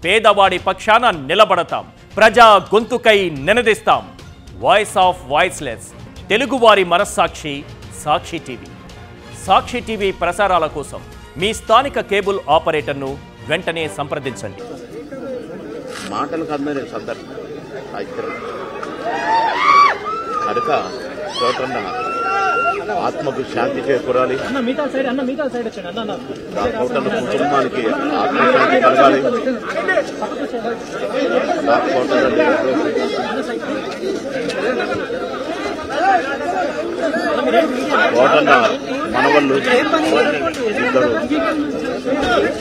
పేదవాడి పక్షాన నిలబడతాం, ప్రజా గొంతుకై నినదిస్తాం. వాయిస్ ఆఫ్ వాయిస్లెస్, తెలుగువారి మనస్సాక్షి సాక్షి టీవీ. సాక్షి టీవీ ప్రసారాల కోసం మీ స్థానిక కేబుల్ ఆపరేటర్ను వెంటనే సంప్రదించండి. మాటలు కాదు సందర్భం కనుక చోటన్న ఆత్మకు శాంతి చేకూరాలి, కోటన్న కుటుంబానికి ఆత్మశాంతి కలగాలి. కోటన్న మనవళ్ళు ఇద్దరు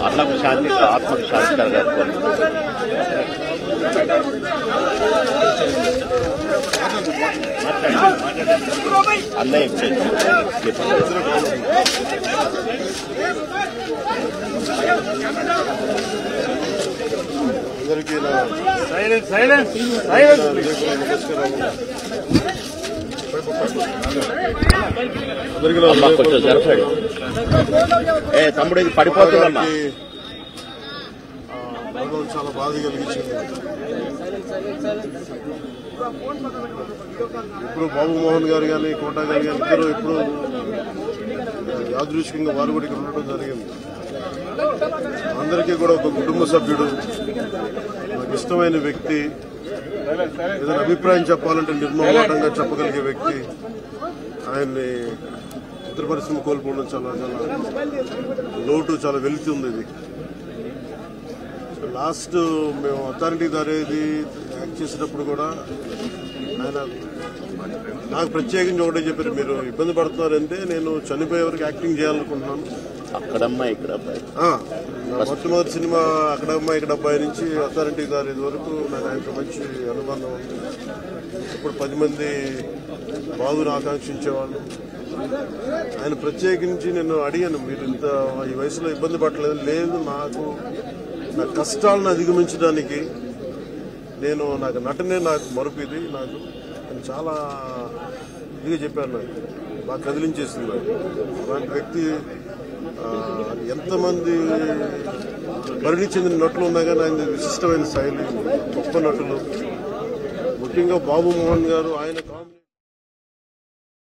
అన్నకు శాంతి ఆత్మకు శాంతి కలగాలి. అన్నయ్య కొంచెం జరపండి. తమ్ముడు ఇది పడిపోతుందమ్మా. చాలా బాధ కలిగించింది. ఇప్పుడు బాబు మోహన్ గారు కానీ కోటా గారు కానీ ఇద్దరు ఇప్పుడు యాదృచ్ఛికంగా వారు కూడా ఇక్కడ ఉండడం జరిగింది. అందరికీ కూడా ఒక కుటుంబ సభ్యుడు, నాకు ఇష్టమైన వ్యక్తి, ఏదైనా అభిప్రాయం చెప్పాలంటే నిర్మమాటంగా చెప్పగలిగే వ్యక్తి. ఆయన్ని చిత్ర పరిశ్రమ కోల్పోవడం చాలా లోటు, చాలా వెలితి ఉంది. ఇది లాస్ట్ మేము అథారిటీ దారేది యాక్ట్ చేసేటప్పుడు కూడా ఆయన నాకు ప్రత్యేకించి ఒకటే చెప్పారు, మీరు ఇబ్బంది పడుతున్నారంటే నేను చనిపోయే వరకు యాక్టింగ్ చేయాలనుకుంటున్నాను. అక్కడమ్మా ఇక్కడ అబ్బాయి మొట్టమొదటి సినిమా అక్కడమ్మా ఇక్కడ అబ్బాయి నుంచి అథారిటీ దారేది వరకు నాకు ఆయనకు మంచి అనుబంధం ఉంది. ఇప్పుడు 10 మంది బాధను ఆకాంక్షించేవాళ్ళు. ఆయన ప్రత్యేకించి నేను అడిగాను, మీరు ఇంత ఈ వయసులో ఇబ్బంది పడలేదు. లేదు, నా కష్టాలను అధిగమించడానికి నాకు నటనే నాకు మరుపు. ఇది నాకు చాలా ఇదిగా చెప్పాను, నాకు బాగా కదిలించేసింది. అలాంటి వ్యక్తి ఎంతమంది పరిణి చెందిన నటులు ఉన్నా కానీ ఆయన విశిష్టమైన శైలి, గొప్ప నటులు. ముఖ్యంగా బాబు మోహన్ గారు ఆయన